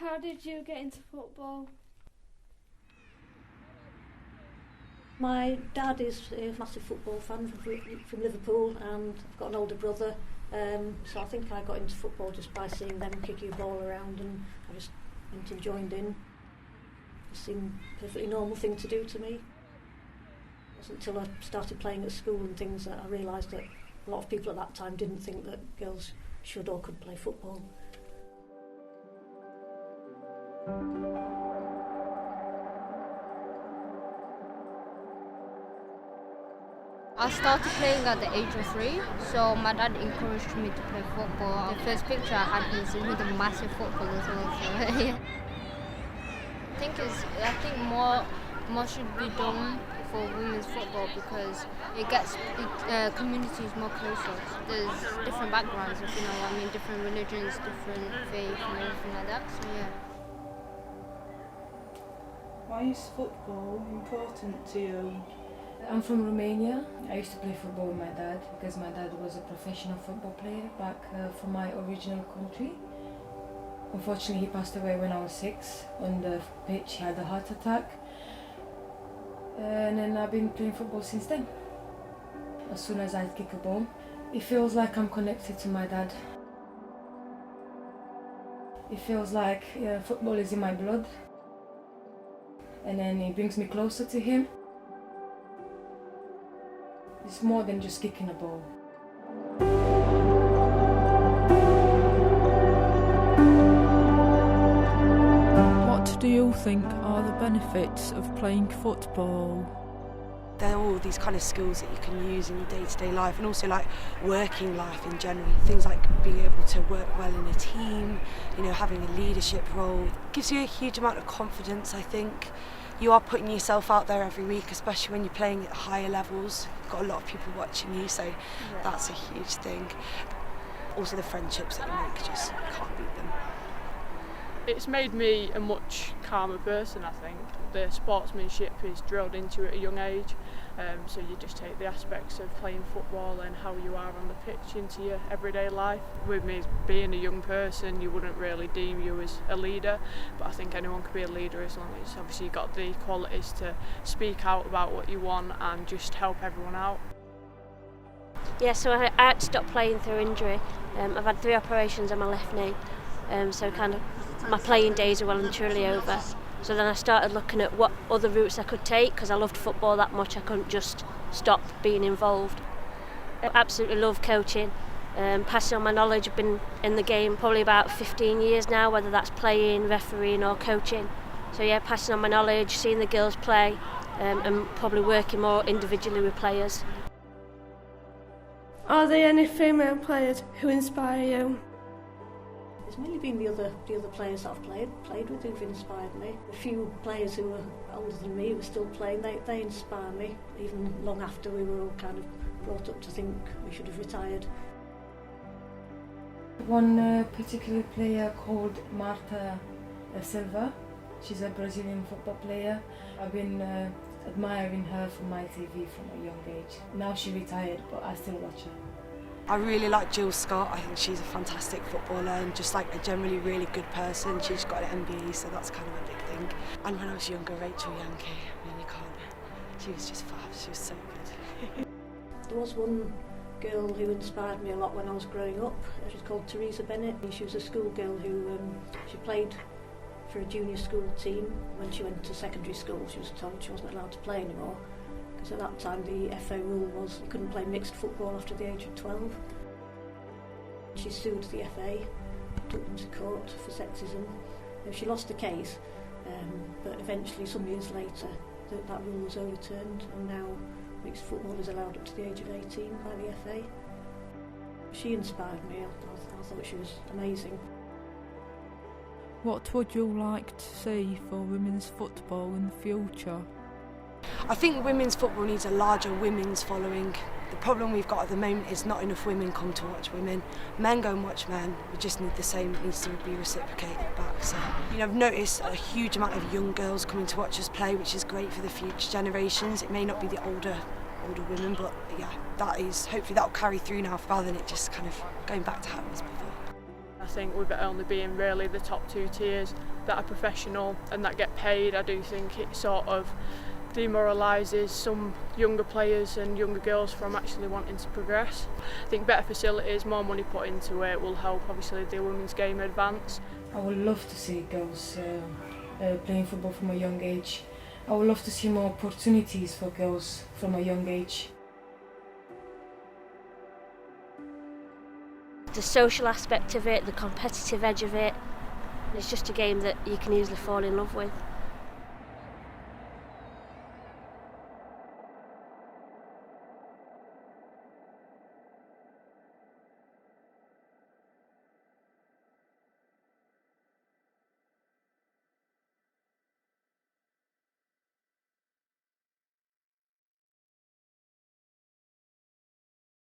How did you get into football? My dad is a massive football fan from Liverpool, and I've got an older brother, so I think I got into football just by seeing them kicking a ball around, and I just went and joined in. It seemed a perfectly normal thing to do to me. It wasn't until I started playing at school and things that I realised that a lot of people at that time didn't think that girls should or could play football. I started playing at the age of 3, so my dad encouraged me to play football. The first picture I had was with a massive football as well, so yeah. I think more should be done for women's football because it gets communities more closer. There's different backgrounds, if you know what I mean, different religions, different faith and everything like that, so yeah. Why is football important to you? I'm from Romania. I used to play football with my dad because my dad was a professional football player back from my original country. Unfortunately, he passed away when I was 6 on the pitch. He had a heart attack. And then I've been playing football since then. As soon as I kick a ball, it feels like I'm connected to my dad. It feels like football is in my blood. And then it brings me closer to him. It's more than just kicking a ball. What do you think are the benefits of playing football? There are all these kind of skills that you can use in your day-to-day life, and also like working life in general. Things like being able to work well in a team, having a leadership role. It gives you a huge amount of confidence, I think. You are putting yourself out there every week, especially when you're playing at higher levels. You've got a lot of people watching you, so that's a huge thing. Also the friendships that you make, just can't beat them. It's made me a much calmer person, I think. The sportsmanship is drilled into it at a young age, so you just take the aspects of playing football and how you are on the pitch into your everyday life. With me being a young person, you wouldn't really deem you as a leader, but I think anyone can be a leader as long as obviously you've got the qualities to speak out about what you want and just help everyone out. Yeah, so I had to stop playing through injury. I've had 3 operations on my left knee, so kind of my playing days are well and truly over. So then I started looking at what other routes I could take because I loved football that much I couldn't just stop being involved. I absolutely love coaching, passing on my knowledge. I've been in the game probably about 15 years now, whether that's playing, refereeing or coaching. So yeah, passing on my knowledge, seeing the girls play and probably working more individually with players. Are there any female players who inspire you? It's mainly been the other players that I've played with who've inspired me. A few players who are older than me who are still playing, they inspire me, even long after we were all kind of brought up to think we should have retired. One particular player called Silva. She's a Brazilian football player. I've been admiring her from my TV from a young age. Now she retired, but I still watch her. I really like Jill Scott. I think she's a fantastic footballer and just like a generally really good person. She's got an MBE, so that's kind of a big thing. And when I was younger, Rachel Yankee, she was just fab. She was so good. There was one girl who inspired me a lot when I was growing up. She's called Teresa Bennett. She was a schoolgirl who she played for a junior school team. When she went to secondary school, she was told she wasn't allowed to play anymore. Because at that time the FA rule was you couldn't play mixed football after the age of 12. She sued the FA, took them to court for sexism. She lost the case, but eventually some years later that rule was overturned and now mixed football is allowed up to the age of 18 by the FA. She inspired me. I thought she was amazing. What would you like to see for women's football in the future? I think women's football needs a larger women's following. The problem we've got at the moment is not enough women come to watch women. Men go and watch men. We just need the same. It needs to be reciprocated back. So, I've noticed a huge amount of young girls coming to watch us play, which is great for the future generations. It may not be the older women, but yeah, hopefully that'll carry through now rather than it just kind of going back to how it was before. I think with it only being really the top 2 tiers, that are professional and that get paid. I do think it sort of demoralises some younger players and younger girls from actually wanting to progress. I think better facilities, more money put into it will help obviously the women's game advance. I would love to see girls playing football from a young age. I would love to see more opportunities for girls from a young age. The social aspect of it, the competitive edge of it, it's just a game that you can easily fall in love with.